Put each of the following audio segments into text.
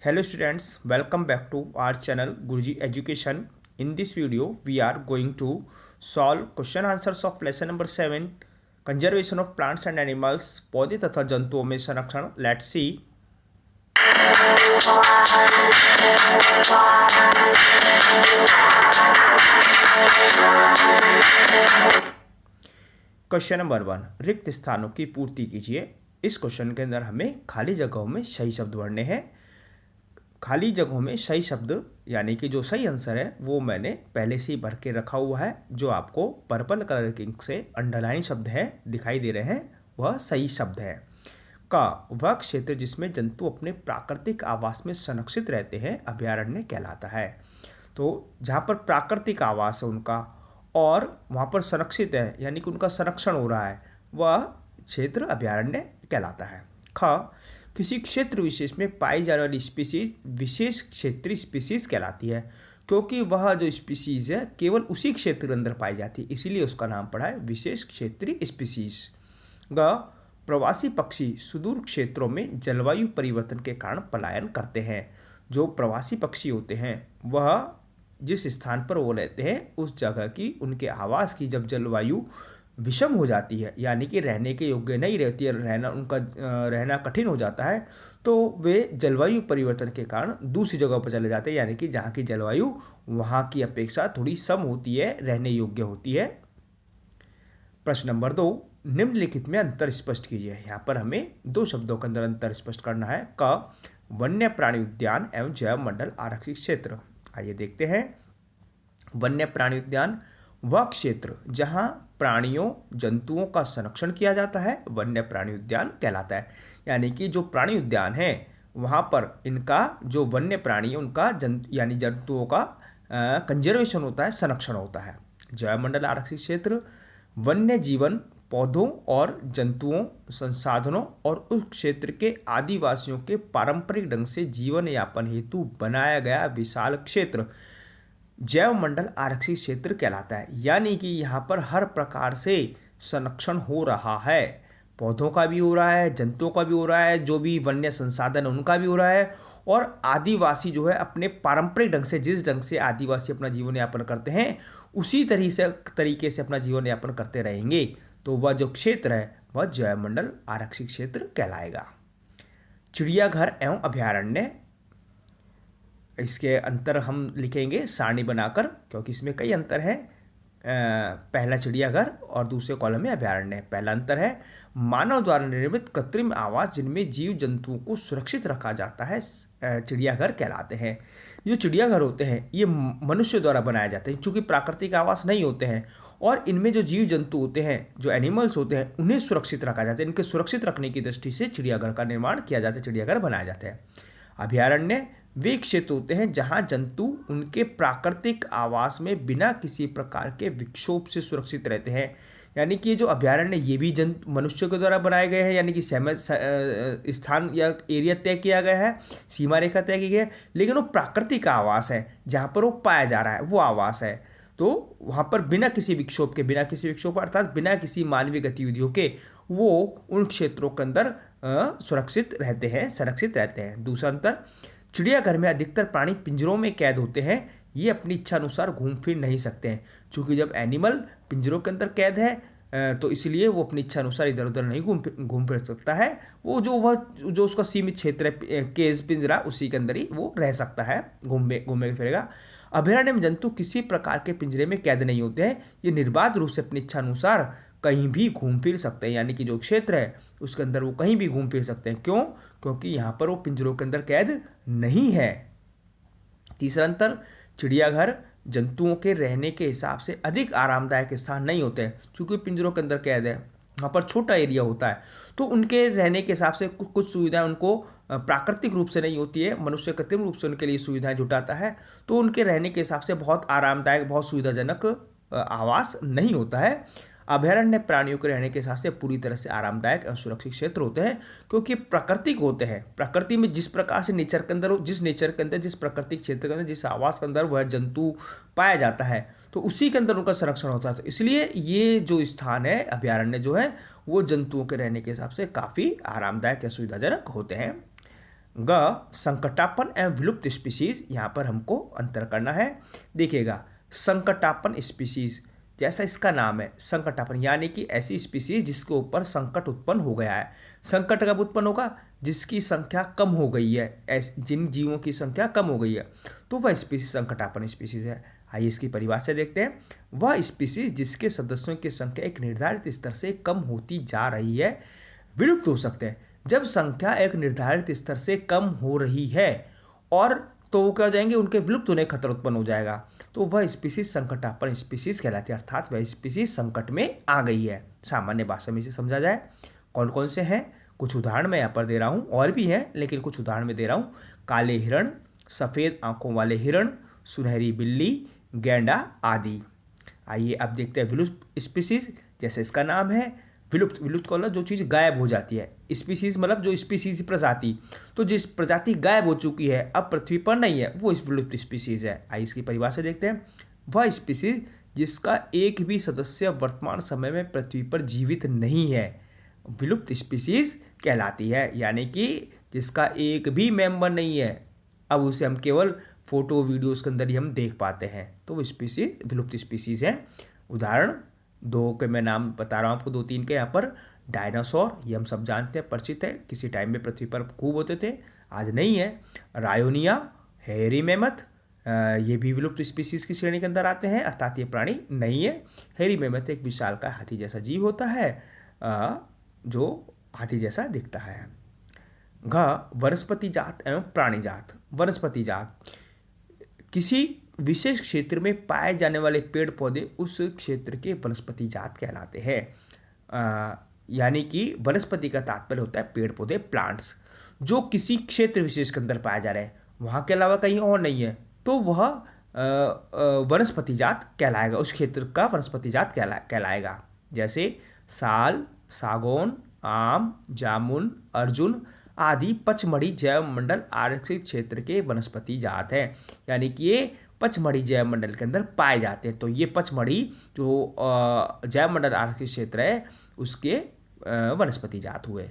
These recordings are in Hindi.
Hello students, welcome back to our channel Guruji Education. In this video, we are going to solve question answers of lesson number 7 conservation of plants and animals पौधे तथा जंतुओं में संरक्षण. Let's see. क्वेश्चन नंबर 1, रिक्त स्थानों की पूर्ति कीजिए. इस क्वेश्चन के अंदर हमें खाली जगहों में सही शब्द भरने हैं. खाली जगहों में सही शब्द यानी कि जो सही आंसर है वो मैंने पहले से ही भर के रखा हुआ है. जो आपको पर्पल कलर के इंक से अंडरलाइन शब्द है दिखाई दे रहे हैं वह सही शब्द है. का वह क्षेत्र जिसमें जंतु अपने प्राकृतिक आवास में संरक्षित रहते हैं अभयारण्य कहलाता है. तो जहाँ पर प्राकृतिक आवास है उनका और वहाँ पर संरक्षित है यानी कि उनका संरक्षण हो रहा है वह क्षेत्र अभयारण्य कहलाता है. ख किसी क्षेत्र विशेष में पाई जाने वाली स्पीसीज विशेष क्षेत्रीय स्पीसीज कहलाती है क्योंकि वह जो स्पीसीज है केवल उसी क्षेत्र के अंदर पाई जाती है इसीलिए उसका नाम पड़ा है विशेष क्षेत्रीय स्पीसीज. ग प्रवासी पक्षी सुदूर क्षेत्रों में जलवायु परिवर्तन के कारण पलायन करते हैं. जो प्रवासी पक्षी होते हैं वह जिस स्थान पर वो रहते हैं उस जगह की उनके आवास की जब जलवायु विषम हो जाती है यानी कि रहने के योग्य नहीं रहती है, रहना कठिन हो जाता है तो वे जलवायु परिवर्तन के कारण दूसरी जगह पर चले जाते हैं यानी कि जहाँ की जलवायु वहाँ की अपेक्षा थोड़ी कम होती है, रहने योग्य होती है. प्रश्न नंबर 2, निम्नलिखित में अंतर स्पष्ट कीजिए. यहाँ पर हमें दो शब्दों के अंदर अंतर स्पष्ट करना है. क वन्य प्राणी उद्यान एवं जैव मंडल आरक्षित क्षेत्र. आइए देखते हैं. वन्य प्राणी उद्यान वह क्षेत्र जहाँ प्राणियों जंतुओं का संरक्षण किया जाता है वन्य प्राणी उद्यान कहलाता है. यानी कि जो प्राणी उद्यान है वहाँ पर इनका जो वन्य प्राणी उनका यानी जंतुओं का कंजर्वेशन होता है, संरक्षण होता है. जैव मंडल आरक्षित क्षेत्र वन्य जीवन पौधों और जंतुओं संसाधनों और उस क्षेत्र के आदिवासियों के पारंपरिक ढंग से जीवन यापन हेतु बनाया गया विशाल क्षेत्र जैव मंडल आरक्षित क्षेत्र कहलाता है. यानी कि यहाँ पर हर प्रकार से संरक्षण हो रहा है, पौधों का भी हो रहा है, जंतुओं का भी हो रहा है, जो भी वन्य संसाधन उनका भी हो रहा है और आदिवासी जो है अपने पारंपरिक ढंग से जिस ढंग से आदिवासी अपना जीवन यापन करते हैं उसी तरीके से अपना जीवन यापन करते रहेंगे तो वह जो क्षेत्र है वह जैव मंडल आरक्षित क्षेत्र कहलाएगा. चिड़ियाघर एवं अभयारण्य. इसके अंतर हम लिखेंगे सारणी बनाकर क्योंकि इसमें कई अंतर हैं. पहला चिड़ियाघर और दूसरे कॉलम में अभयारण्य. पहला अंतर है मानव द्वारा निर्मित कृत्रिम आवास जिनमें जीव जंतुओं को सुरक्षित रखा जाता है चिड़ियाघर कहलाते हैं. जो चिड़ियाघर होते हैं ये मनुष्य द्वारा बनाए जाते हैं क्योंकि प्राकृतिक आवास नहीं होते हैं और इनमें जो जीव जंतु होते हैं जो एनिमल्स होते हैं उन्हें सुरक्षित रखा जाता है. इनके सुरक्षित रखने की दृष्टि से चिड़ियाघर का निर्माण किया जाता है, चिड़ियाघर बनाए जाते हैं. अभयारण्य वे क्षेत्र होते हैं जहां जंतु उनके प्राकृतिक आवास में बिना किसी प्रकार के विक्षोभ से सुरक्षित रहते हैं. यानी कि जो अभयारण्य ये भी मनुष्यों के द्वारा बनाए गए हैं यानी कि स्थान या एरिया तय किया गया है, सीमा रेखा तय की गई है, लेकिन वो प्राकृतिक आवास है जहाँ पर वो पाया जा रहा है वो आवास है. तो वहाँ पर बिना किसी विक्षोभ अर्थात बिना किसी मानवीय गतिविधियों के वो उन क्षेत्रों के अंदर सुरक्षित रहते हैं, संरक्षित रहते हैं. दूसरा अंतर, चिड़ियाघर में अधिकतर प्राणी पिंजरों में कैद होते हैं. ये अपनी इच्छा अनुसार घूम फिर नहीं सकते हैं क्योंकि जब एनिमल पिंजरों के अंदर कैद है तो इसलिए वो अपनी इच्छा अनुसार इधर उधर नहीं घूम फिर सकता है. वो जो उसका सीमित क्षेत्र है केज पिंजरा उसी के अंदर ही वो रह सकता है, घूमे फिरेगा. अभयारण्य में जंतु किसी प्रकार के पिंजरे में कैद नहीं होते हैं. ये निर्बाध रूप से अपनी इच्छा अनुसार कहीं भी घूम फिर सकते हैं यानी कि जो क्षेत्र है उसके अंदर वो कहीं भी घूम फिर सकते हैं. क्यों? क्योंकि यहाँ पर वो पिंजरों के अंदर कैद नहीं है. तीसरा अंतर, चिड़ियाघर जंतुओं के रहने के हिसाब से अधिक आरामदायक स्थान नहीं होते हैं क्योंकि पिंजरों के अंदर कैद है, वहाँ पर छोटा एरिया होता है तो उनके रहने के हिसाब से कुछ सुविधाएं उनको प्राकृतिक रूप से नहीं होती है, मनुष्य कृत्रिम रूप से उनके लिए सुविधाएं जुटाता है तो उनके रहने के हिसाब से बहुत आरामदायक बहुत सुविधाजनक आवास नहीं होता है. अभयारण्य प्राणियों के रहने के हिसाब से पूरी तरह से आरामदायक और सुरक्षित क्षेत्र होते हैं क्योंकि प्राकृतिक होते हैं. प्रकृति में जिस प्रकार से नेचर के अंदर जिस प्राकृतिक क्षेत्र के अंदर जिस आवास के अंदर वह जंतु पाया जाता है तो उसी के अंदर उनका संरक्षण होता है. तो इसलिए ये जो स्थान है अभयारण्य जो है वो जंतुओं के रहने के हिसाब से काफ़ी आरामदायक या सुविधाजनक होते हैं. संकटापन एवं विलुप्त स्पीशीज, यहाँ पर हमको अंतर करना है। देखिएगा, संकटापन स्पीशीज, जैसा इसका नाम है संकटापन, यानी कि ऐसी स्पीशीज जिसके ऊपर संकट उत्पन्न हो गया है। संकट कब उत्पन्न होगा? जिसकी संख्या कम हो गई है, जिन जीवों की संख्या कम हो गई है, तो वह स्पीशीज संकटापन स्पीशीज है। आइए इसकी परिभाषा देखते हैं। वह स्पीशीज जिसके सदस्यों की संख्या एक निर्धारित स्तर से कम होती जा रही है, विलुप्त हो सकते हैं। जब संख्या एक निर्धारित स्तर से कम हो रही है और तो वो क्या हो जाएंगे, उनके विलुप्त होने का खतरा उत्पन्न हो जाएगा, तो वह स्पीशीज संकटापन स्पीशीज कहलाती है, अर्थात वह स्पीशीज संकट में आ गई है। सामान्य भाषा में इसे समझा जाए, कौन कौन से हैं? कुछ उदाहरण मैं यहाँ पर दे रहा हूँ, और भी हैं लेकिन कुछ उदाहरण में दे रहा हूँ। काले हिरण, सफ़ेद आंखों वाले हिरण, सुनहरी बिल्ली, गैंडा आदि। आइए अब देखते हैं विलुप्त स्पीशीज। जैसे इसका नाम है विलुप्त, विलुप्त का मतलब जो चीज़ गायब हो जाती है। स्पीशीज मतलब जो स्पीशीज प्रजाति, तो जिस प्रजाति गायब हो चुकी है, अब पृथ्वी पर नहीं है, वो इस विलुप्त स्पीशीज है। आइए इसकी परिभाषा देखते हैं। वह स्पीशीज जिसका एक भी सदस्य वर्तमान समय में पृथ्वी पर जीवित नहीं है, विलुप्त स्पीशीज कहलाती है, यानी कि जिसका एक भी मेंबर नहीं है, अब उसे हम केवल फोटो वीडियोस के अंदर ही हम देख पाते हैं, तो वो स्पीशीज विलुप्त स्पीशीज है। उदाहरण दो के मैं नाम बता रहा हूँ आपको, दो तीन के यहाँ पर। डायनासोर, ये हम सब जानते हैं, परिचित है, किसी टाइम में पृथ्वी पर खूब होते थे, आज नहीं है। रायोनिया, हेरी मेमथ, ये भी विलुप्त स्पीशीज की श्रेणी के अंदर आते हैं, अर्थात ये प्राणी नहीं है। हेरी मेमथ एक विशालकाय हाथी जैसा जीव होता है, जो हाथी जैसा दिखता है। वनस्पति जात एवं प्राणी जात। वनस्पति जात किसी विशेष क्षेत्र में पाए जाने वाले पेड़ पौधे उस क्षेत्र के वनस्पति जात कहलाते हैं। यानी कि वनस्पति का तात्पर्य होता है पेड़ पौधे, प्लांट्स, जो किसी क्षेत्र विशेष के अंदर पाए जा रहे हैं, वहाँ के अलावा कहीं और नहीं है, तो वह वनस्पति जात कहलाएगा, उस क्षेत्र का वनस्पति जात कहलाएगा। जैसे साल, सागौन, आम, जामुन, अर्जुन आदि पचमढ़ी जैव मंडल आरक्षित क्षेत्र के वनस्पति जात हैं, यानी कि ये पचमढ़ी जैव मंडल के अंदर पाए जाते हैं। तो ये पचमढ़ी जो जैव मंडल आरक्षित क्षेत्र है, उसके वनस्पति जात हुए।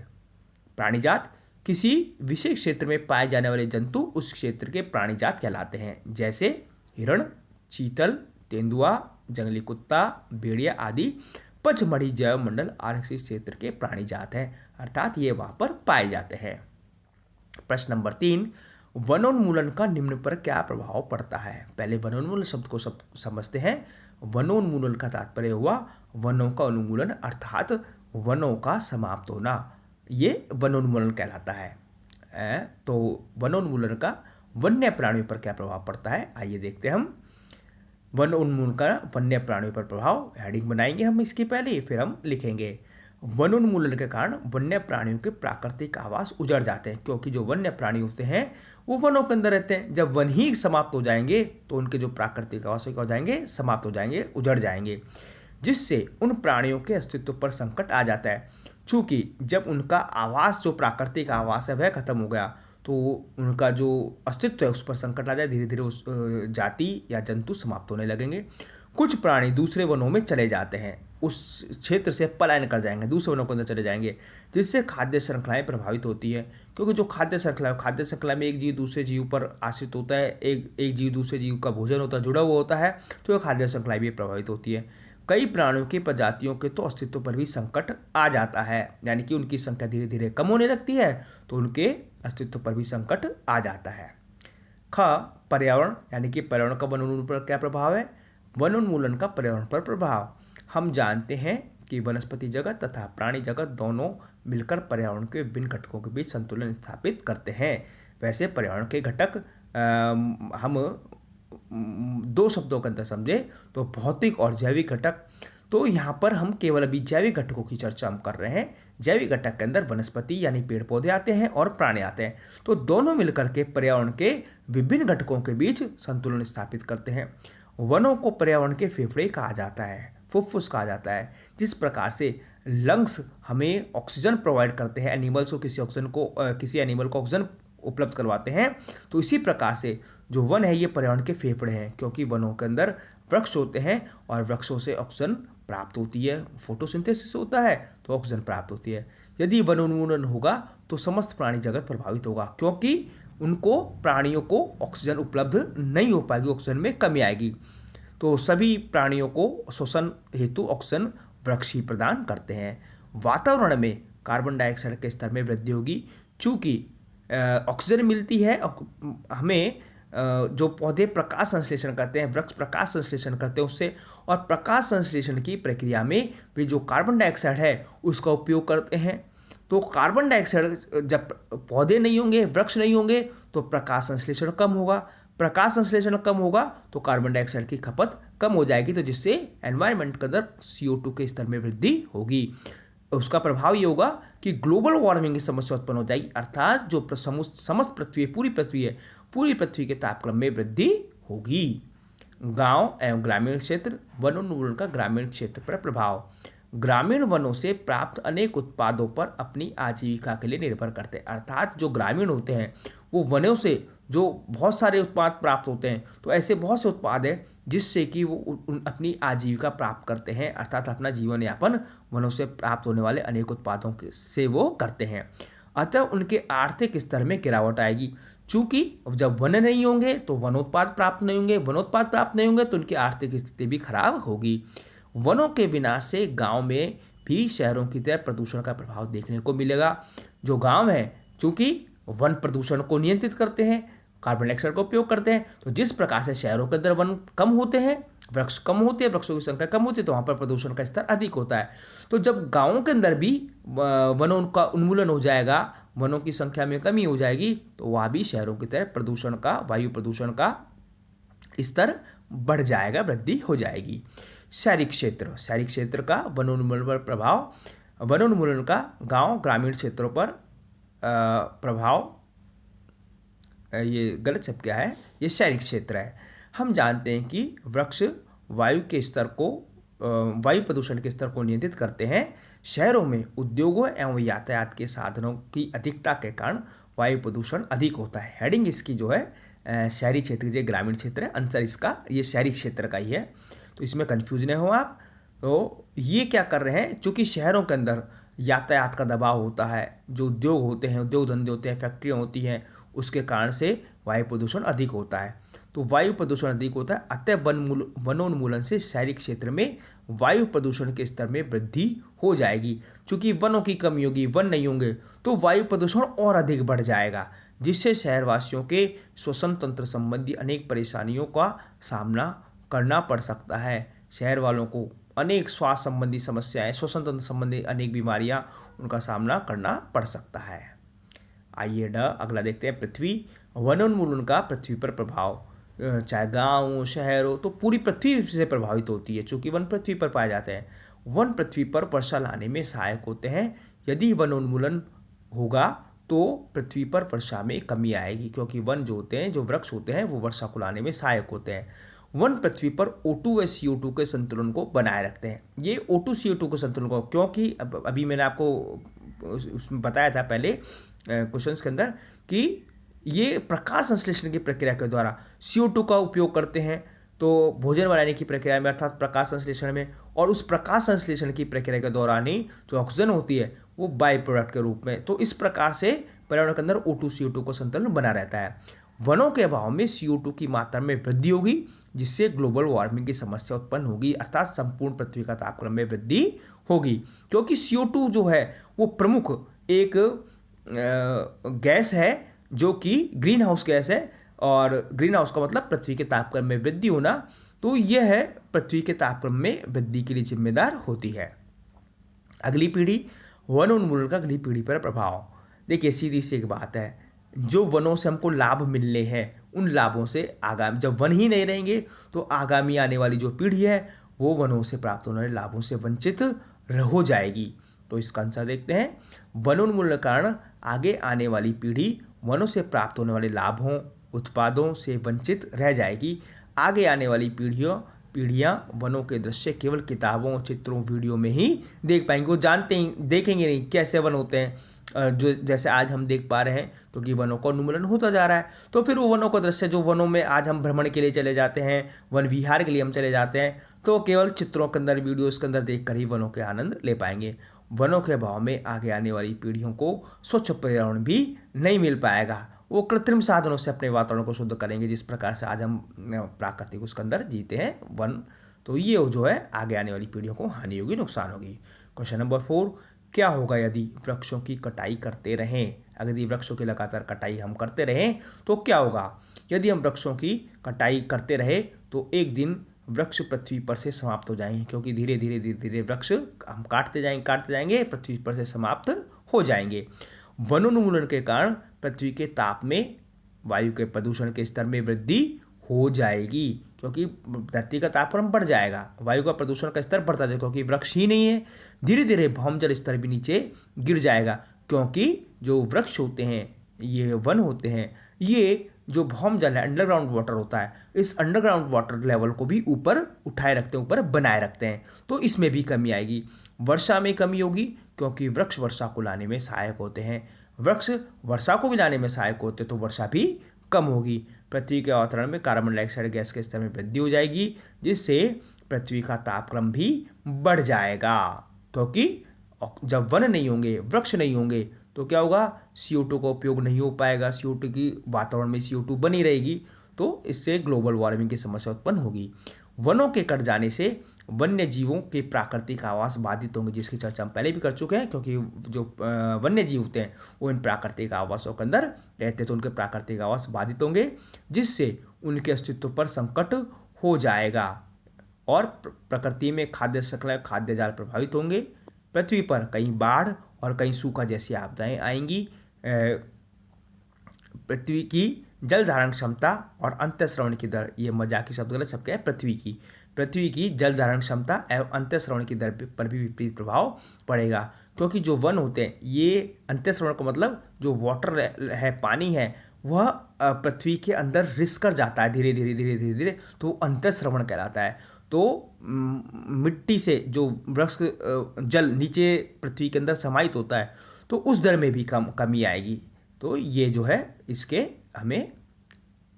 प्राणी जात किसी विशेष क्षेत्र में पाए जाने वाले जंतु उस क्षेत्र के प्राणी जात कहलाते हैं। जैसे हिरण, चीतल, तेंदुआ, जंगली कुत्ता, भेड़िया आदि पचमढ़ी जैव मंडल आरक्षित क्षेत्र के प्राणी जात हैं, अर्थात ये वहाँ पर पाए जाते हैं। प्रश्न नंबर 3, वनोन्मूलन का निम्न पर क्या प्रभाव पड़ता है? पहले वनोन्मूलन शब्द को समझते हैं। वनोन्मूलन का तात्पर्य हुआ वनों का उन्मूलन, अर्थात वनों का समाप्त होना, ये वनोन्मूलन कहलाता है। तो वनोन्मूलन का वन्य प्राणियों पर क्या प्रभाव पड़ता है, आइए देखते हैं हम। वन उन्मूलन का वन्य प्राणियों पर प्रभाव, हेडिंग बनाएंगे हम इसकी पहले, फिर हम लिखेंगे। वनोन्मूलन के कारण वन्य प्राणियों के प्राकृतिक आवास उजड़ जाते हैं, क्योंकि जो वन्य प्राणी होते हैं वो वनों के अंदर रहते हैं। जब वन ही समाप्त हो जाएंगे तो उनके जो प्राकृतिक आवास हो जाएंगे, समाप्त हो जाएंगे, उजड़ जाएंगे, जिससे उन प्राणियों के अस्तित्व पर संकट आ जाता है। चूँकि जब उनका आवास, जो प्राकृतिक आवास है, वह खत्म हो गया, तो उनका जो अस्तित्व है उस पर संकट आ जाए, धीरे धीरे उस जाति या जंतु समाप्त होने लगेंगे। कुछ प्राणी दूसरे वनों में चले जाते हैं, उस क्षेत्र से पलायन कर जाएंगे, दूसरे वनों के अंदर चले जाएंगे, जिससे खाद्य श्रृंखलाएं प्रभावित होती है। क्योंकि जो खाद्य श्रृंखला में एक जीव दूसरे जीव पर आश्रित होता है, एक जीव दूसरे जीव का भोजन होता है, जुड़ा हुआ होता है, तो खाद्य श्रृंखलाएं भी प्रभावित होती है। कई प्राणियों की प्रजातियों के तो अस्तित्व पर भी संकट आ जाता है, यानी कि उनकी संख्या धीरे धीरे कम होने लगती है, तो उनके अस्तित्व पर भी संकट आ जाता है। पर्यावरण, यानी कि पर्यावरण का वनोन्मूलन पर क्या प्रभाव है? वनोन्मूलन का पर्यावरण पर प्रभाव, हम जानते हैं कि वनस्पति जगत तथा प्राणी जगत दोनों मिलकर पर्यावरण के विभिन्न घटकों के बीच संतुलन स्थापित करते हैं। वैसे पर्यावरण के घटक हम दो शब्दों के अंदर समझे तो भौतिक और जैविक घटक। तो यहाँ पर हम केवल अभी जैविक घटकों की चर्चा हम कर रहे हैं। जैविक घटक के अंदर वनस्पति यानी पेड़ पौधे आते हैं और प्राणी आते हैं, तो दोनों मिलकर के पर्यावरण के विभिन्न घटकों के बीच संतुलन स्थापित करते हैं। वनों को पर्यावरण के फेफड़े कहा जाता है, फुफ्फुस कहा जाता है। जिस प्रकार से लंग्स हमें ऑक्सीजन प्रोवाइड करते हैं, एनिमल्स को किसी एनिमल को ऑक्सीजन उपलब्ध करवाते हैं, तो इसी प्रकार से जो वन है ये पर्यावरण के फेफड़े हैं, क्योंकि वनों के अंदर वृक्ष होते हैं और वृक्षों से ऑक्सीजन प्राप्त होती है, फोटोसिंथेसिस होता है तो ऑक्सीजन प्राप्त होती है। यदि वनोन्मूलन होगा तो समस्त प्राणी जगत प्रभावित होगा, क्योंकि उनको प्राणियों को ऑक्सीजन उपलब्ध नहीं हो पाएगी, ऑक्सीजन में कमी आएगी। तो सभी प्राणियों को श्वसन हेतु ऑक्सीजन वृक्ष ही प्रदान करते हैं। वातावरण में कार्बन डाइऑक्साइड के स्तर में वृद्धि होगी, चूँकि ऑक्सीजन मिलती है हमें, जो पौधे प्रकाश संश्लेषण करते हैं, वृक्ष प्रकाश संश्लेषण करते हैं उससे, और प्रकाश संश्लेषण की प्रक्रिया में वे जो कार्बन डाइऑक्साइड है उसका उपयोग करते हैं। तो कार्बन डाइऑक्साइड, जब पौधे नहीं होंगे, वृक्ष नहीं होंगे, तो प्रकाश संश्लेषण कम होगा, प्रकाश संश्लेषण कम होगा तो कार्बन डाइऑक्साइड की खपत कम हो जाएगी, तो जिससे एनवायरनमेंट के अंदर CO2 के स्तर में वृद्धि होगी। उसका प्रभाव ये होगा कि ग्लोबल वार्मिंग की समस्या उत्पन्न हो जाएगी, अर्थात जो समस्त पृथ्वी, पूरी पृथ्वी के तापक्रम में वृद्धि होगी। गांव एवं ग्रामीण क्षेत्र, वनोन्मूलन का ग्रामीण क्षेत्र पर प्रभाव। ग्रामीण वनों से प्राप्त अनेक उत्पादों पर अपनी आजीविका के लिए निर्भर करते हैं, अर्थात जो ग्रामीण होते हैं वो वनों से जो बहुत सारे उत्पाद प्राप्त होते हैं, तो ऐसे बहुत से उत्पाद हैं जिससे कि वो अपनी आजीविका प्राप्त करते हैं, अर्थात अपना जीवन यापन वनों से प्राप्त होने वाले अनेक उत्पादों से वो करते हैं। अतः उनके आर्थिक स्तर में गिरावट आएगी, चूँकि जब वन नहीं होंगे तो वनोत्पाद प्राप्त नहीं होंगे, वनोत्पाद प्राप्त नहीं होंगे तो उनकी आर्थिक स्थिति भी खराब होगी। वनों के विनाश से गांव में भी शहरों की तरह प्रदूषण का प्रभाव देखने को मिलेगा। जो गांव है, चूँकि वन प्रदूषण को नियंत्रित करते हैं, कार्बन डाइऑक्साइड का उपयोग करते हैं, तो जिस प्रकार से शहरों के अंदर वन कम होते हैं, वृक्ष कम होते हैं, वृक्षों की संख्या कम होती है, तो वहाँ पर प्रदूषण का स्तर अधिक होता है। तो जब गाँवों के अंदर भी वनों का उन्मूलन हो जाएगा, वनों की संख्या में कमी हो जाएगी, तो वहाँ भी शहरों की तरह प्रदूषण का, वायु प्रदूषण का स्तर बढ़ जाएगा, वृद्धि हो जाएगी। शहरी क्षेत्र का वनोन्मूलन पर प्रभाव। वनोन्मूलन का गांव ग्रामीण क्षेत्रों पर प्रभाव, ये गलत शब्द क्या है, ये शहरी क्षेत्र है। हम जानते हैं कि वृक्ष वायु प्रदूषण के स्तर को नियंत्रित करते हैं। शहरों में उद्योगों एवं यातायात के साधनों की अधिकता के कारण वायु प्रदूषण अधिक होता है। हेडिंग इसकी जो है शहरी क्षेत्र, जो ग्रामीण क्षेत्र है, आंसर इसका ये शहरी क्षेत्र का ही है, तो इसमें कन्फ्यूज नहीं हो आप। तो ये क्या कर रहे हैं, चूँकि शहरों के अंदर यातायात का दबाव होता है, जो उद्योग होते हैं, उद्योग धंधे होते हैं, फैक्ट्रियाँ होती हैं, उसके कारण से वायु प्रदूषण अधिक होता है। तो वायु प्रदूषण अधिक होता है, अतः वनोन्मूलन से शहरी क्षेत्र में वायु प्रदूषण के स्तर में वृद्धि हो जाएगी। चूँकि वनों की कमी होगी, वन नहीं होंगे, तो वायु प्रदूषण और अधिक बढ़ जाएगा, जिससे शहरवासियों के श्वसन तंत्र संबंधी अनेक परेशानियों का सामना करना पड़ सकता है। शहर वालों को अनेक स्वास्थ्य संबंधी समस्याएं, श्वसन तंत्र संबंधी अनेक बीमारियां, उनका सामना करना पड़ सकता है। आइए अगला देखते हैं, पृथ्वी। वनोन्मूलन का पृथ्वी पर प्रभाव। चाहे गांव हो, शहर हो, तो पूरी पृथ्वी से प्रभावित होती है, चूँकि वन पृथ्वी पर पाए जाते हैं। वन पृथ्वी पर वर्षा लाने में सहायक होते हैं। यदि वनोन्मूलन होगा तो पृथ्वी पर वर्षा में कमी आएगी, क्योंकि वन जो होते हैं, जो वृक्ष होते हैं, वो वर्षा को लाने में सहायक होते हैं। वन पृथ्वी पर O2 व CO2 के संतुलन को बनाए रखते हैं। ये O2 CO2 के संतुलन को, क्योंकि अभी मैंने आपको उसमें बताया था पहले क्वेश्चंस के अंदर कि ये प्रकाश संश्लेषण की प्रक्रिया के द्वारा CO2 का उपयोग करते हैं, तो भोजन बनाने की प्रक्रिया में, अर्थात प्रकाश संश्लेषण में, और उस प्रकाश संश्लेषण की प्रक्रिया के दौरान ही जो ऑक्सीजन होती है वो बाई प्रोडक्ट के रूप में, तो इस प्रकार से पर्यावरण के अंदर O2 CO2 का संतुलन बना रहता है। वनों के अभाव में CO2 की मात्रा में वृद्धि होगी, जिससे ग्लोबल वार्मिंग की समस्या उत्पन्न होगी, अर्थात संपूर्ण पृथ्वी का तापक्रम में वृद्धि होगी, क्योंकि CO2 जो है वो प्रमुख एक गैस है जो कि ग्रीन हाउस गैस है, और ग्रीन हाउस का मतलब पृथ्वी के तापक्रम में वृद्धि होना, तो यह है पृथ्वी के तापक्रम में वृद्धि के लिए जिम्मेदार होती है। अगली पीढ़ी, वनोन्मूलन का अगली पीढ़ी पर प्रभाव। देखिए सीधी सी एक बात है, जो वनों से हमको लाभ मिलने हैं, उन लाभों से आगामी, जब वन ही नहीं रहेंगे तो आगामी आने वाली जो पीढ़ी है वो वनों से प्राप्त होने वाले लाभों से वंचित हो जाएगी। तो इसका आंसर देखते हैं, वनोन्मूलन के कारण आगे आने वाली पीढ़ी वनों से प्राप्त होने वाले लाभों, उत्पादों से वंचित रह जाएगी। आगे आने वाली पीढ़ियाँ वनों के दृश्य केवल किताबों, चित्रों, वीडियो में ही देख पाएंगे। वो देखेंगे नहीं कैसे वन होते हैं, जो जैसे आज हम देख पा रहे हैं, तो कि वनों का उन्मूलन होता जा रहा है। तो फिर वो वनों का दृश्य, जो वनों में आज हम भ्रमण के लिए चले जाते हैं, वन विहार के लिए हम चले जाते हैं, तो केवल चित्रों के अंदर, वीडियोस के अंदर देख कर ही वनों के आनंद ले पाएंगे। वनों के अभाव में आगे आने वाली पीढ़ियों को स्वच्छ पर्यावरण भी नहीं मिल पाएगा। वो कृत्रिम साधनों से अपने वातावरण को शुद्ध करेंगे, जिस प्रकार से आज हम प्राकृतिक उसके अंदर जीते हैं वन। तो ये जो है आगे आने वाली पीढ़ियों को हानि होगी, नुकसान होगी। क्वेश्चन नंबर 4, क्या होगा यदि वृक्षों की कटाई करते रहें? अगर यदि वृक्षों की लगातार कटाई हम करते रहें तो क्या होगा? यदि हम वृक्षों की कटाई करते रहे तो एक दिन वृक्ष पृथ्वी पर से समाप्त हो जाएंगे, क्योंकि धीरे धीरे धीरे धीरे वृक्ष हम काटते जाएंगे, पृथ्वी पर से समाप्त हो जाएंगे। वनोन्मूलन के कारण पृथ्वी के ताप में, वायु के प्रदूषण के स्तर में वृद्धि हो जाएगी, क्योंकि धरती का तापमान बढ़ जाएगा, वायु का प्रदूषण का स्तर बढ़ता जाएगा, क्योंकि वृक्ष ही नहीं है। धीरे धीरे भौमजल स्तर भी नीचे गिर जाएगा, क्योंकि जो वृक्ष होते हैं, ये वन होते हैं, ये जो भौमजल है, अंडरग्राउंड वाटर होता है, इस अंडरग्राउंड वाटर लेवल को भी ऊपर उठाए रखते हैं, ऊपर बनाए रखते हैं। तो इसमें भी कमी आएगी। वर्षा में कमी होगी, क्योंकि वृक्ष वर्षा को लाने में सहायक होते हैं। वृक्ष वर्षा को भी लाने में सहायक होते, तो वर्षा भी कम होगी। पृथ्वी के वातावरण में कार्बन डाइऑक्साइड गैस के स्तर में वृद्धि हो जाएगी, जिससे पृथ्वी का तापक्रम भी बढ़ जाएगा, क्योंकि जब वन नहीं होंगे, वृक्ष नहीं होंगे, तो क्या होगा? CO2 का उपयोग नहीं हो पाएगा, CO2 की वातावरण में CO2 बनी रहेगी, तो इससे ग्लोबल वार्मिंग की समस्या उत्पन्न होगी। वनों के कट जाने से वन्य जीवों के प्राकृतिक आवास बाधित होंगे, जिसकी चर्चा हम पहले भी कर चुके हैं, क्योंकि जो वन्य जीव होते हैं वो इन प्राकृतिक आवासों के अंदर रहते हैं, तो उनके प्राकृतिक आवास बाधित होंगे, जिससे उनके अस्तित्व पर संकट हो जाएगा और प्रकृति में खाद्य श्रृंखला, खाद्य जाल प्रभावित होंगे। पृथ्वी पर कहीं बाढ़ और कहीं सूखा जैसी आपदाएं आएंगी। पृथ्वी की जल धारण क्षमता और अंतःस्रवण की दर, ये मजाकी शब्द गलत शब्द है, पृथ्वी की जल धारण क्षमता एवं अंतःस्रवण की दर पर भी विपरीत प्रभाव पड़ेगा, क्योंकि जो वन होते हैं, ये अंतःस्रवण का मतलब जो वाटर है, पानी है, वह पृथ्वी के अंदर रिस कर जाता है धीरे धीरे धीरे धीरे धीरे, तो अंतःस्रवण कहलाता है। तो मिट्टी से जो वृक्ष जल नीचे पृथ्वी के अंदर समाहित होता है, तो उस दर में भी कमी आएगी। तो ये जो है, इसके हमें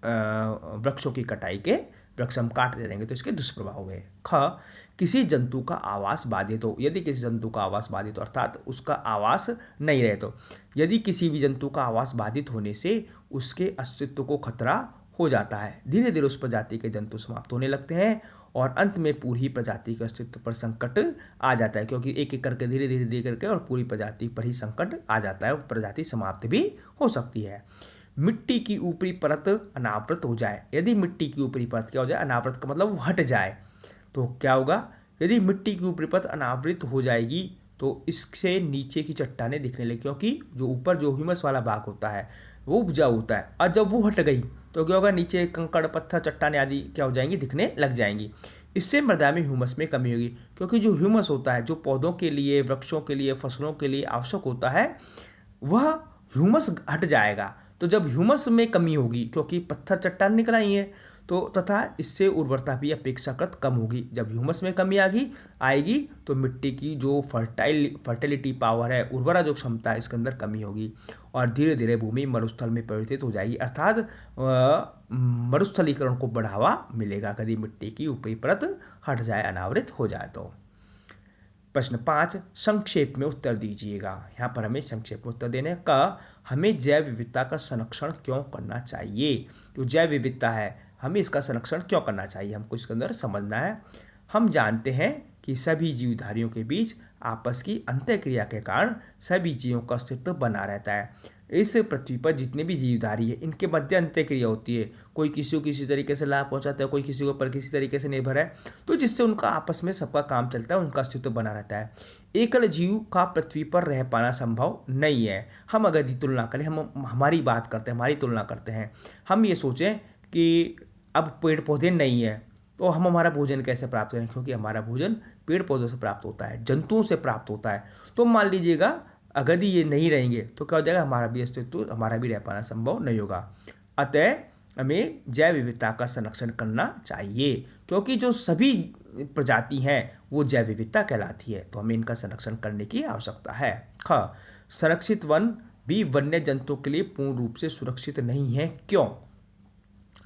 वृक्षों की कटाई के, वृक्ष हम काट दे देंगे तो इसके दुष्प्रभाव हुए। ख, किसी जंतु का आवास बाधित हो। यदि किसी जंतु का आवास बाधित हो, अर्थात उसका आवास नहीं रहे, तो यदि किसी भी जंतु का आवास बाधित होने से उसके अस्तित्व को खतरा हो जाता है। धीरे धीरे उस प्रजाति के जंतु समाप्त होने लगते हैं और अंत में पूरी प्रजाति के अस्तित्व पर संकट आ जाता है, क्योंकि एक एक करके धीरे धीरे धीरे करके और पूरी प्रजाति पर ही संकट आ जाता है, प्रजाति समाप्त भी हो सकती है। मिट्टी की ऊपरी परत अनावृत हो जाए। यदि मिट्टी की ऊपरी परत क्या हो जाए? अनावृत का मतलब हट जाए, तो क्या होगा? यदि मिट्टी की ऊपरी परत अनावृत हो जाएगी तो इससे नीचे की चट्टानें दिखने लगी, क्योंकि जो ऊपर जो ह्यूमस वाला भाग होता है वो उपजाऊ होता है, और जब वो हट गई तो क्या होगा? नीचे कंकड़, पत्थर, चट्टानें आदि क्या हो जाएंगी? दिखने लग जाएंगी। इससे मृदा में ह्यूमस में कमी होगी, क्योंकि जो ह्यूमस होता है, जो पौधों के लिए, वृक्षों के लिए, फसलों के लिए आवश्यक होता है, वह ह्यूमस हट जाएगा। तो जब ह्यूमस में कमी होगी, क्योंकि पत्थर, चट्टान निकल आई हैं, तो तथा इससे उर्वरता भी अपेक्षाकृत कम होगी। जब ह्यूमस में कमी आएगी तो मिट्टी की जो फर्टिलिटी पावर है, उर्वरा जो क्षमता है, इसके अंदर कमी होगी और धीरे धीरे भूमि मरुस्थल में परिवर्तित हो जाएगी, अर्थात मरुस्थलीकरण को बढ़ावा मिलेगा यदि मिट्टी की ऊपरी परत हट जाए, अनावृत हो जाए तो। प्रश्न 5, संक्षेप में उत्तर दीजिएगा। यहाँ पर हमें संक्षेप में उत्तर देने का, हमें जैव विविधता का संरक्षण क्यों करना चाहिए? जो जैव विविधता है, हमें इसका संरक्षण क्यों करना चाहिए, हमको इसके अंदर समझना है। हम जानते हैं कि सभी जीवधारियों के बीच आपस की अंतःक्रिया के कारण सभी जीवों का अस्तित्व बना रहता है। इस पृथ्वी पर जितने भी जीवधारी है, इनके मध्य अंतःक्रिया होती है। कोई किसी को किसी तरीके से लाभ पहुंचाता है, कोई किसी के ऊपर किसी तरीके से निर्भर है, तो जिससे उनका आपस में सबका काम चलता है, उनका अस्तित्व बना रहता है। एकल जीव का पृथ्वी पर रह पाना संभव नहीं है। हम अगर तुलना करें, हम हमारी बात करते हैं, हमारी तुलना करते हैं, हम ये सोचें कि अब पेड़ पौधे नहीं है तो हम हमारा भोजन कैसे प्राप्त करें, क्योंकि हमारा भोजन पेड़ पौधों से प्राप्त होता है, जंतुओं से प्राप्त होता है। तो मान लीजिएगा अगर ये नहीं रहेंगे तो क्या हो जाएगा? हमारा भी अस्तित्व, हमारा भी रह पाना संभव नहीं होगा। अतः हमें जैव विविधता का संरक्षण करना चाहिए, क्योंकि जो सभी प्रजाति हैं वो जैव विविधता कहलाती है, तो हमें इनका संरक्षण करने की आवश्यकता है। ख, संरक्षित वन भी वन्य जंतुओं के लिए पूर्ण रूप से सुरक्षित नहीं है, क्यों?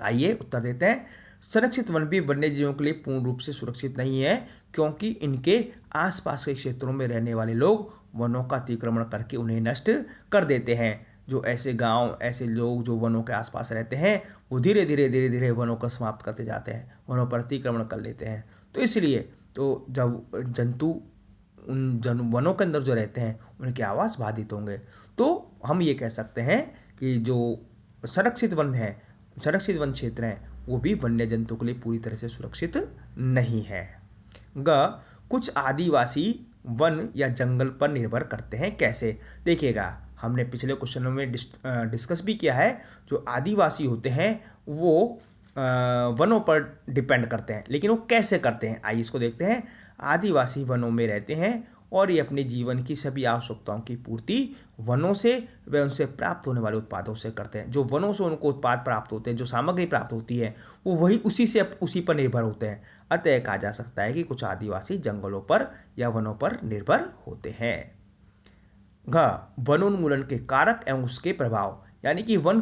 आइए उत्तर देते हैं। संरक्षित वन भी वन्य जीवों के लिए पूर्ण रूप से सुरक्षित नहीं है, क्योंकि इनके आसपास के क्षेत्रों में रहने वाले लोग वनों का अतिक्रमण करके उन्हें नष्ट कर देते हैं। जो ऐसे गांव, ऐसे लोग जो वनों के आसपास रहते हैं, वो धीरे धीरे वनों को समाप्त करते जाते हैं, वनों पर अतिक्रमण कर लेते हैं। तो इसलिए तो जब जंतु उन वनों के अंदर जो रहते हैं उनके आवास बाधित होंगे। तो हम ये कह सकते हैं कि जो संरक्षित वन है, संरक्षित वन क्षेत्र हैं, वो भी वन्य जंतु के लिए पूरी तरह से सुरक्षित नहीं है। ग, कुछ आदिवासी वन या जंगल पर निर्भर करते हैं, कैसे? देखिएगा, हमने पिछले क्वेश्चनों में डिस्कस भी किया है। जो आदिवासी होते हैं वो वनों पर डिपेंड करते हैं, लेकिन वो कैसे करते हैं, आइए इसको देखते हैं। आदिवासी वनों में रहते हैं और ये अपने जीवन की सभी आवश्यकताओं की पूर्ति वनों से व उनसे प्राप्त होने वाले उत्पादों से करते हैं। जो वनों से उनको उत्पाद प्राप्त होते हैं, जो सामग्री प्राप्त होती है, वो वही उसी पर निर्भर होते हैं। अतः कहा जा सकता है कि कुछ आदिवासी जंगलों पर या वनों पर निर्भर होते हैं। घ, वनोन्मूलन के कारक एवं उसके प्रभाव, यानी कि वन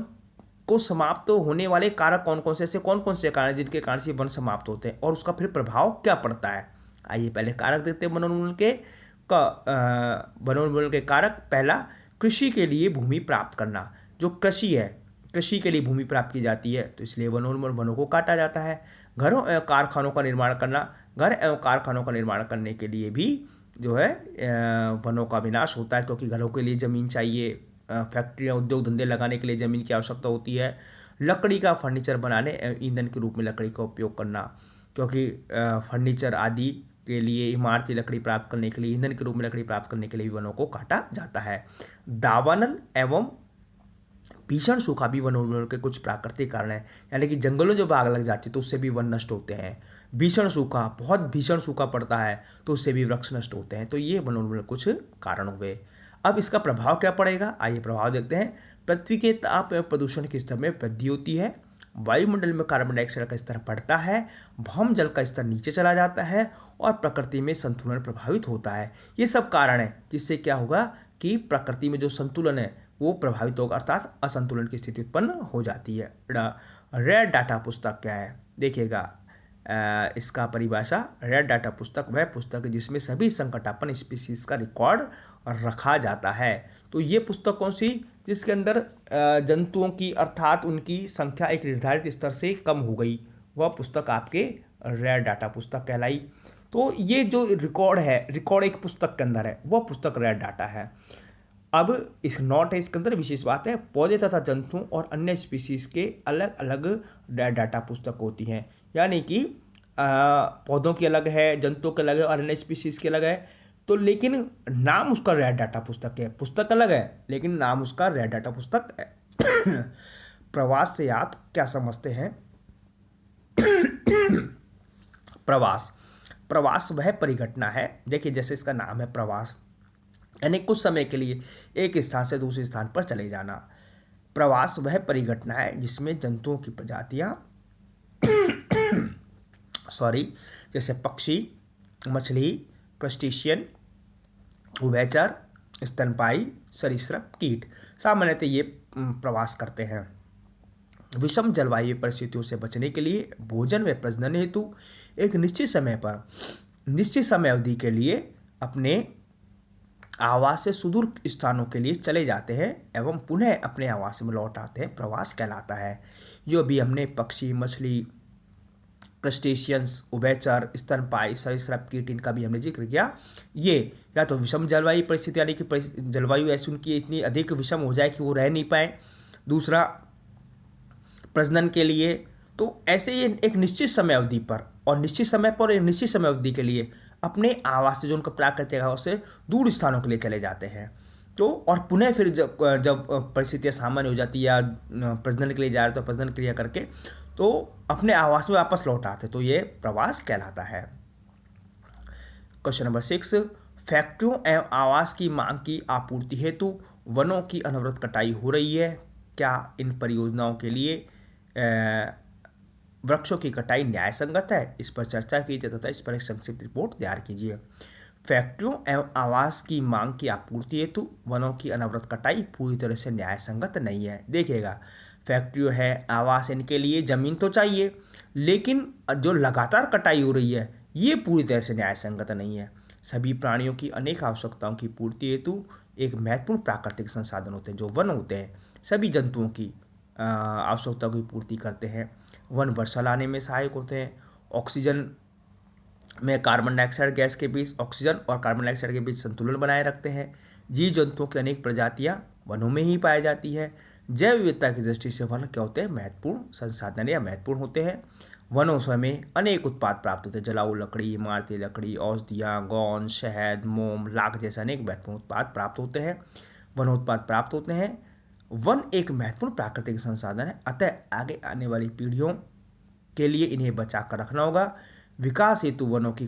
को समाप्त होने वाले कारक कौन कौन से, ऐसे कौन कौन से कारण जिनके कारण से वन समाप्त होते हैं और उसका फिर प्रभाव क्या पड़ता है। आइए पहले कारक देखते हैं वनोन्मूलन के। वनोन्मूलन के कारक, पहला, कृषि के लिए भूमि प्राप्त करना। जो कृषि है, कृषि के लिए भूमि प्राप्त की जाती है, तो इसलिए वनोन्मूलन, वनों को काटा जाता है। घरों एवं कारखानों का निर्माण करना, घर एवं कारखानों का निर्माण करने के लिए भी जो है वनों का विनाश होता है, क्योंकि घरों के लिए ज़मीन चाहिए, फैक्ट्रियाँ, उद्योग धंधे लगाने के लिए ज़मीन की आवश्यकता होती है। लकड़ी का फर्नीचर बनाने एवं ईंधन के रूप में लकड़ी का उपयोग करना, क्योंकि फर्नीचर आदि के लिए, इमारती लकड़ी प्राप्त करने के लिए, ईंधन के रूप में लकड़ी प्राप्त करने के लिए वनों को काटा जाता है। दावानल एवं भीषण सूखा भी वनोन्मूलन के कुछ प्राकृतिक कारण हैं, यानी कि जंगलों जो आग लग जाती है तो उससे भी वन नष्ट होते हैं। भीषण सूखा, बहुत भीषण सूखा पड़ता है तो उससे भी वृक्ष नष्ट होते हैं। तो ये वनोन्मूलन कुछ कारण हुए। अब इसका प्रभाव क्या पड़ेगा, आइए प्रभाव देखते हैं। पृथ्वी के ताप एवं प्रदूषण के स्तर में वृद्धि होती है, वायुमंडल में कार्बन डाइऑक्साइड का स्तर बढ़ता है, भौम जल का स्तर नीचे चला जाता है और प्रकृति में संतुलन प्रभावित होता है। ये सब कारण है जिससे क्या होगा कि प्रकृति में जो संतुलन है वो प्रभावित होगा, अर्थात असंतुलन की स्थिति उत्पन्न हो जाती है। रेड डाटा पुस्तक क्या है, देखिएगा, इसका परिभाषा, रेड डाटा पुस्तक वह पुस्तक है जिसमें सभी संकटापन्न स्पीसीज का रिकॉर्ड रखा जाता है। तो ये पुस्तक कौन सी, जिसके अंदर जंतुओं की, अर्थात उनकी संख्या एक निर्धारित स्तर से कम हो गई, वह पुस्तक आपके रेड डाटा पुस्तक कहलाई। तो ये जो रिकॉर्ड है, रिकॉर्ड एक पुस्तक के अंदर है, वह पुस्तक रेड डाटा है। अब इस नोट है, इसके अंदर विशेष बात है, पौधे तथा जंतुओं और अन्य स्पीसीज के अलग अलग डाटा पुस्तक होती हैं, यानी कि पौधों की अलग है, जंतुओं के अलग है और अन्य स्पीसीज के अलग है। तो लेकिन नाम उसका रेड डाटा पुस्तक है, पुस्तक अलग है लेकिन नाम उसका रेड डाटा पुस्तक है। प्रवास से आप क्या समझते हैं? प्रवास, प्रवास वह परिघटना है, देखिए जैसे इसका नाम है प्रवास, यानी कुछ समय के लिए एक स्थान से दूसरे स्थान पर चले जाना। प्रवास वह परिघटना है जिसमें जंतुओं की प्रजातियां जैसे पक्षी, मछली, क्रस्टेशियन, उभयचर, स्तनपायी, सरीसृप, कीट सामान्यतः ये प्रवास करते हैं। विषम जलवायु परिस्थितियों से बचने के लिए भोजन व प्रजनन हेतु एक निश्चित समय अवधि के लिए अपने आवास से सुदूर स्थानों के लिए चले जाते हैं एवं पुनः अपने आवास में लौट आते हैं, प्रवास कहलाता है। जो भी हमने पक्षी, मछली, क्रस्टेशियंस, उभयचर, स्तनपायी, सरीसृप, कीट, इनका भी हमने जिक्र किया। ये या तो विषम जलवायु परिस्थिति, यानी कि जलवायु ऐसी उनकी इतनी अधिक विषम हो जाए कि वो रह नहीं पाए, दूसरा प्रजनन के लिए, तो ऐसे ही एक निश्चित समय अवधि पर और निश्चित समय पर एक निश्चित समय अवधि के लिए अपने आवास से, जो उनका प्राकृतिक आवास से दूर स्थानों के लिए चले जाते हैं। तो और पुनः फिर जब परिस्थितियाँ सामान्य हो जाती है या प्रजनन के लिए जा रहे तो प्रजनन क्रिया करके तो अपने आवास में वापस लौट आते, तो ये प्रवास कहलाता है। क्वेश्चन नंबर 6, फैक्ट्रियों एवं आवास की मांग की आपूर्ति हेतु वनों की अनवरत कटाई हो रही है, क्या इन परियोजनाओं के लिए वृक्षों की कटाई न्याय संगत है, इस पर चर्चा कीजिए तथा इस पर एक संक्षिप्त रिपोर्ट तैयार कीजिए। फैक्ट्रियों एवं आवास की मांग की आपूर्ति हेतु वनों की अनवरत कटाई पूरी तरह से न्याय संगत नहीं है। देखिएगा, फैक्ट्रियों है, आवास, इनके लिए ज़मीन तो चाहिए, लेकिन जो लगातार कटाई हो रही है ये पूरी तरह से न्याय संगत नहीं है। सभी प्राणियों की अनेक आवश्यकताओं की पूर्ति हेतु एक महत्वपूर्ण प्राकृतिक संसाधन होते हैं जो वन होते हैं, सभी जंतुओं की आवश्यकताओं की पूर्ति करते हैं। वन वर्षा लाने में सहायक होते हैं, ऑक्सीजन में कार्बन डाइऑक्साइड गैस के बीच, ऑक्सीजन और कार्बन डाइऑक्साइड के बीच संतुलन बनाए रखते हैं। जीव जंतुओं की अनेक प्रजातियां वनों में ही पाई जाती है। जैव विविधता की दृष्टि से वन क्या होते हैं, महत्वपूर्ण संसाधन या महत्वपूर्ण होते हैं। वनों से हमें अनेक उत्पाद प्राप्त होते हैं, जलाऊ लकड़ी, इमारती लकड़ी, औषधियाँ, गोंद, शहद, मोम, लाख जैसे अनेक महत्वपूर्ण उत्पाद प्राप्त होते हैं, वनोत्पाद प्राप्त होते हैं। वन एक महत्वपूर्ण प्राकृतिक संसाधन है, अतः आगे आने वाली पीढ़ियों के लिए इन्हें बचा कर रखना होगा। विकास हेतु वनों की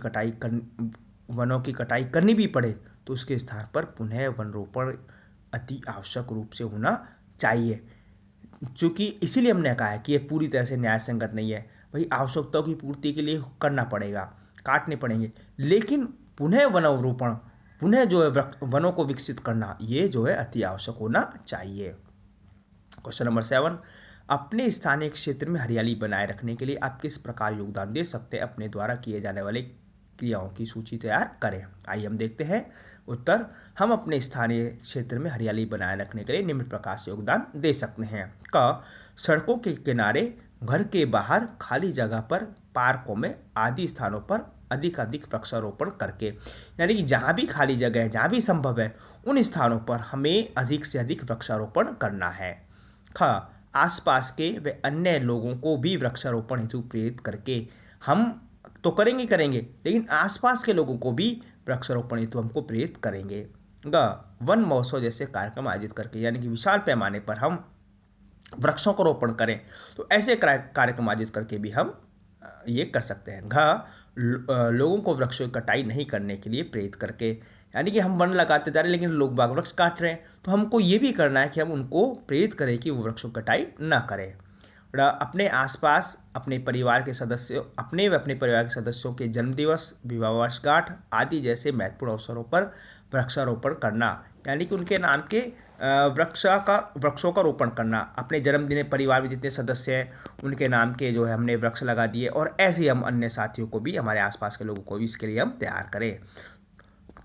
कटाई करनी भी पड़े तो उसके स्थान पर पुनः वन रोपण अति आवश्यक रूप से होना चाहिए। चूँकि इसीलिए हमने कहा है कि ये पूरी तरह से न्याय संगत नहीं है। भाई, आवश्यकताओं की पूर्ति के लिए करना पड़ेगा, काटने पड़ेंगे, लेकिन पुनः वनारोपण, पुनः जो है वनों को विकसित करना, ये जो है अति आवश्यक होना चाहिए। क्वेश्चन नंबर 7, अपने स्थानीय क्षेत्र में हरियाली बनाए रखने के लिए आप किस प्रकार योगदान दे सकते हैं? अपने द्वारा किए जाने वाले क्रियाओं की सूची तैयार करें। आइए हम देखते हैं उत्तर। हम अपने स्थानीय क्षेत्र में हरियाली बनाए रखने के लिए निम्न प्रकार से योगदान दे सकते हैं। क, सड़कों के किनारे, घर के बाहर, खाली जगह पर, पार्कों में आदि स्थानों पर अधिक वृक्षारोपण करके, यानी कि जहाँ भी खाली जगह है, जहाँ भी संभव है, उन स्थानों पर हमें अधिक से अधिक वृक्षारोपण करना है। ख, आसपास के व अन्य लोगों को भी वृक्षारोपण हेतु प्रेरित करके, हम तो करेंगे, लेकिन आसपास के लोगों को भी वृक्षारोपण हेतु हमको प्रेरित करेंगे। ग, वन महोत्सव जैसे कार्यक्रम आयोजित करके, यानी कि विशाल पैमाने पर हम वृक्षों को रोपण करें, तो ऐसे कार्यक्रम आयोजित करके भी हम ये कर सकते हैं। घ, लोगों को वृक्षों की कटाई नहीं करने के लिए प्रेरित करके, यानी कि हम वन लगाते जा रहे हैं लेकिन लोग बाग वृक्ष काट रहे हैं, तो हमको ये भी करना है कि हम उनको प्रेरित करें कि वो वृक्षों की कटाई ना करें। अपने आसपास अपने परिवार के सदस्यों, अपने व अपने परिवार के सदस्यों के जन्मदिवस, विवाह वर्षगांठ आदि जैसे महत्वपूर्ण अवसरों पर वृक्षारोपण करना, यानी कि उनके नाम के वृक्षों का रोपण करना। अपने जन्मदिन परिवार में जितने सदस्य हैं उनके नाम के जो है हमने वृक्ष लगा दिए, और ऐसे ही हम अन्य साथियों को भी, हमारे आसपास के लोगों को भी इसके लिए हम तैयार करें।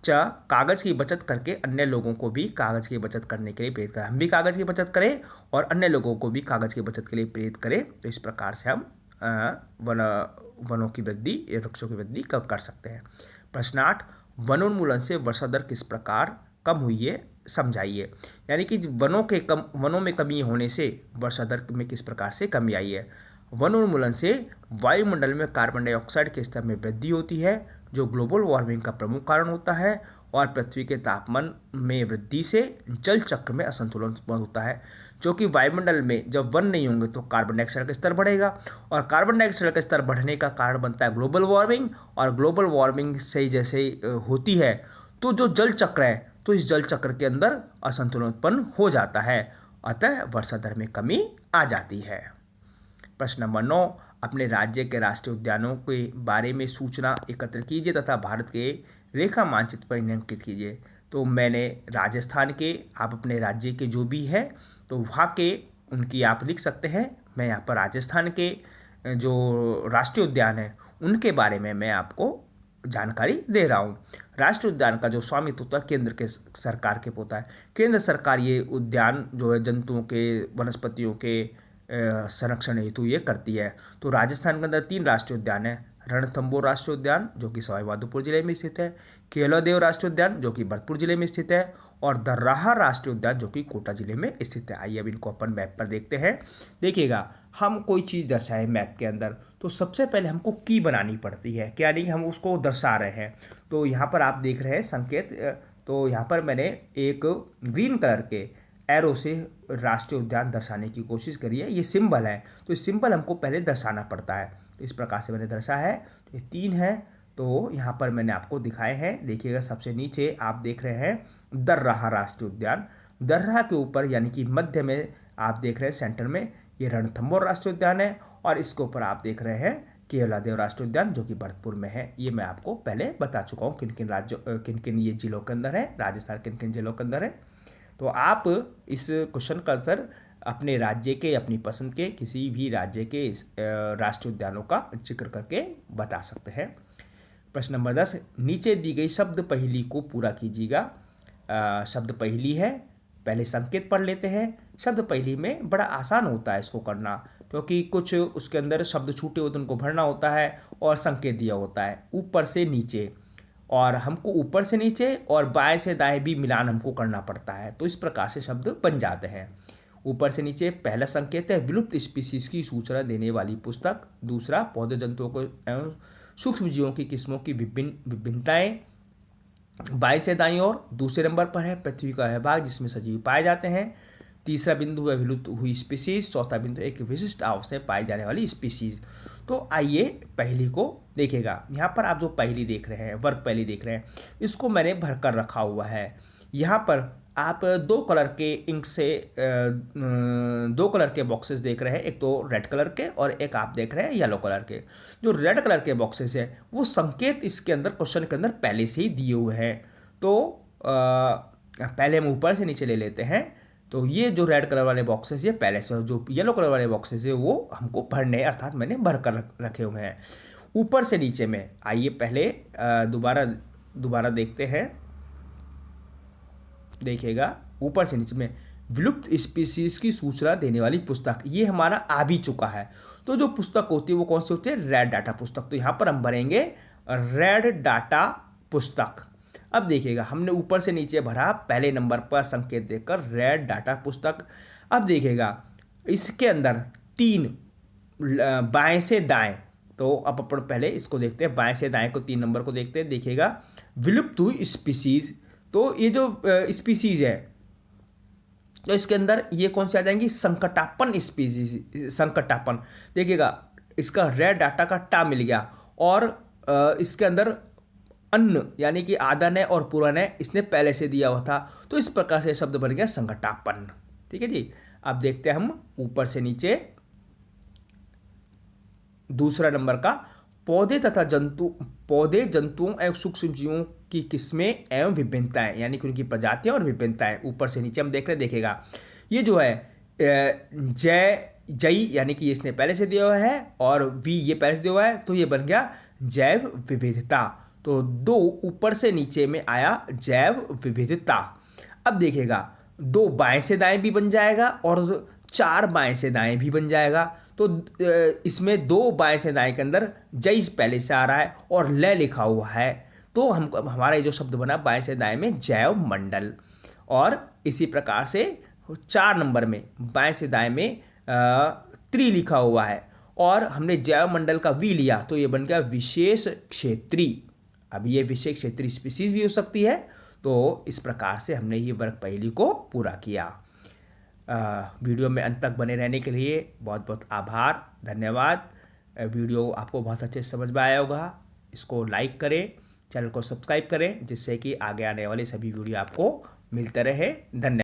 च, कागज़ की बचत करके अन्य लोगों को भी कागज़ की बचत करने के लिए प्रेरित करें। हम भी कागज़ की बचत करें और अन्य लोगों को भी कागज़ की बचत के लिए प्रेरित करें, तो इस प्रकार से हम वनों की वृद्धि, वृक्षों की वृद्धि कब कर सकते हैं। प्रश्न 8, वनोन्मूलन से वर्षा दर किस प्रकार कम हुई है, समझाइए। यानी कि वनों में कमी होने से वर्षा दर में किस प्रकार से कमी आई है। वनोन्मूलन से वायुमंडल में कार्बन डाइऑक्साइड के स्तर में वृद्धि होती है, जो ग्लोबल वार्मिंग का प्रमुख कारण होता है, और पृथ्वी के तापमान में वृद्धि से जल चक्र में असंतुलन उत्पन्न होता है। जो कि वायुमंडल में जब वन नहीं होंगे तो कार्बन डाइऑक्साइड का स्तर बढ़ेगा, और कार्बन डाइऑक्साइड का स्तर बढ़ने का कारण बनता है ग्लोबल वार्मिंग, और ग्लोबल वार्मिंग से जैसे होती है तो जो जल चक्र है, तो इस जल चक्र के अंदर असंतुलन उत्पन्न हो जाता है, अतः वर्षा दर में कमी आ जाती है। प्रश्न नंबर 9, अपने राज्य के राष्ट्रीय उद्यानों के बारे में सूचना एकत्र कीजिए तथा भारत के रेखा मानचित्र पर इन्हें अंकित कीजिए। तो मैंने राजस्थान के, आप अपने राज्य के जो भी है तो वहाँ के उनकी आप लिख सकते हैं। मैं यहाँ पर राजस्थान के जो राष्ट्रीय उद्यान है उनके बारे में मैं आपको जानकारी दे रहा हूँ। राष्ट्रीय उद्यान का जो स्वामित्व होता है केंद्र के सरकार के होता है। केंद्र सरकार ये उद्यान जो है जंतुओं के, वनस्पतियों के संरक्षण हेतु ये करती है। तो राजस्थान के अंदर 3 राष्ट्रीय उद्यान है। रणथंबोर राष्ट्रीय उद्यान जो कि सवाई माधोपुर जिले में स्थित है, केवलादेव राष्ट्रीय उद्यान जो कि भरतपुर जिले में स्थित है, और दर्राहा राष्ट्रीय उद्यान जो कि कोटा जिले में स्थित है। आइए अब इनको अपन मैप पर देखते हैं। देखिएगा, हम कोई चीज़ दर्शाए मैप के अंदर तो सबसे पहले हमको की बनानी पड़ती है, क्या नहीं, हम उसको दर्शा रहे हैं। तो यहाँ पर आप देख रहे हैं संकेत, तो यहाँ पर मैंने एक ग्रीन कलर के एरो से राष्ट्रीय उद्यान दर्शाने की कोशिश करी है। ये सिंबल है, तो इस सिंबल हमको पहले दर्शाना पड़ता है। तो इस प्रकार से मैंने दर्शा है। तो ये 3 है, तो यहाँ पर मैंने आपको दिखाए हैं। देखिएगा, सबसे नीचे आप देख रहे हैं दर्राहा राष्ट्रीय उद्यान। दर्राहा के ऊपर यानी कि मध्य में आप देख रहे हैं सेंटर में ये रणथंभौर राष्ट्रीय उद्यान है, और इसके ऊपर आप देख रहे हैं केवलादेव राष्ट्रीय उद्यान जो कि भरतपुर में है। ये मैं आपको पहले बता चुका हूँ किन किन राज्यों किन किन ये जिलों के अंदर है, राजस्थान किन किन जिलों के अंदर है। तो आप इस क्वेश्चन का आंसर अपने राज्य के, अपनी पसंद के किसी भी राज्य के राष्ट्रीय उद्यानों का जिक्र करके बता सकते हैं। प्रश्न नंबर 10, नीचे दी गई शब्द पहेली को पूरा कीजिएगा। शब्द पहेली है, पहले संकेत पढ़ लेते हैं। शब्द पहेली में बड़ा आसान होता है इसको करना, क्योंकि कुछ उसके अंदर शब्द छूटे होते उनको भरना होता है, और संकेत दिया होता है ऊपर से नीचे, और हमको ऊपर से नीचे और बाएं से दाएं भी मिलान हमको करना पड़ता है। तो इस प्रकार से शब्द बन जाते हैं। ऊपर से नीचे पहला संकेत है विलुप्त स्पीसीज की सूचना देने वाली पुस्तक। दूसरा, पौधे जंतुओं को एवं सूक्ष्म जीवों की किस्मों की विभिन्नताएं। बाएं से दाईं ओर दूसरे नंबर पर है पृथ्वी का वह भाग जिसमें सजीव पाए जाते हैं। तीसरा बिंदु है विलुप्त हुई स्पीसीज। चौथा बिंदु एक विशिष्ट आवास में पाई जाने वाली स्पीसीज। तो आइए पहेली को देखेगा। यहाँ पर आप जो पहेली देख रहे हैं, वर्ग पहेली देख रहे हैं, इसको मैंने भरकर रखा हुआ है। यहाँ पर आप दो कलर के इंक से दो कलर के बॉक्सेस देख रहे हैं, एक तो रेड कलर के और एक आप देख रहे हैं येलो कलर के। जो रेड कलर के बॉक्सेस है वो संकेत इसके अंदर क्वेश्चन के अंदर पहले से ही दिए हुए हैं। तो पहले हम ऊपर से नीचे ले लेते हैं। तो ये जो रेड कलर वाले बॉक्सेस ये पहले से, जो येलो कलर वाले बॉक्सेस है वो हमको भरने, अर्थात मैंने भर कर रखे हुए हैं ऊपर से नीचे में। आइए पहले दोबारा देखते हैं। देखिएगा ऊपर से नीचे में विलुप्त स्पीसीज की सूचना देने वाली पुस्तक, ये हमारा आ भी चुका है। तो जो पुस्तक होती है वो कौन सी होती है? रेड डाटा पुस्तक। तो यहाँ पर हम भरेंगे रेड डाटा पुस्तक। अब देखिएगा हमने ऊपर से नीचे भरा, पहले नंबर पर संकेत देकर रेड डाटा पुस्तक। अब देखिएगा इसके अंदर 3 बाएं से दाएं। तो अब अपन पहले इसको देखते हैं, बाएं से दाएं को 3 नंबर को देखते हैं। देखिएगा विलुप्त हुई स्पीसीज, तो ये जो स्पीसीज है तो इसके अंदर ये कौन सी आ जाएंगी? संकटापन स्पीसीज। संकटापन, देखिएगा इसका रेड डाटा का टा मिल गया, और इसके अंदर अन्न यानी कि आदन है और पुरन है, इसने पहले से दिया हुआ था। तो इस प्रकार से शब्द बन गया संकटापन। ठीक है जी। अब देखते हैं हम ऊपर से नीचे दूसरा नंबर का, पौधे जंतुओं एवं सूक्ष्म जीवों की किस्में एवं विभिन्नताएं, यानी कि उनकी प्रजातियां और विभिन्नताएं। ऊपर से नीचे हम देख रहे हैं। देखिएगा ये जो है जय यानी कि इसने पहले से दिया हुआ है, और वी ये पहले से दिया हुआ है, तो ये बन गया जैव विविधता। तो 2 ऊपर से नीचे में आया जैव विविधता। अब देखिएगा 2 बाएं से दाएं भी बन जाएगा और 4 बाएं से दाएं भी बन जाएगा। तो इसमें 2 बाएं से दाएं के अंदर जय पहले से आ रहा है और ल लिखा हुआ है, तो हमारा ये जो शब्द बना बाएं से दाएं में जैव मंडल। और इसी प्रकार से 4 नंबर में बाएं से दाएं में त्रि लिखा हुआ है, और हमने जैव मंडल का वी लिया, तो ये बन गया विशेष क्षेत्रीय। अब ये विशेष क्षेत्रीय स्पीसीज भी हो सकती है। तो इस प्रकार से हमने ये वर्ग पहेली को पूरा किया। वीडियो में अंत तक बने रहने के लिए बहुत बहुत आभार, धन्यवाद। वीडियो आपको बहुत अच्छे से समझ में आया होगा। इसको लाइक करें, चैनल को सब्सक्राइब करें, जिससे कि आगे आने वाले सभी वीडियो आपको मिलते रहे। धन्यवाद।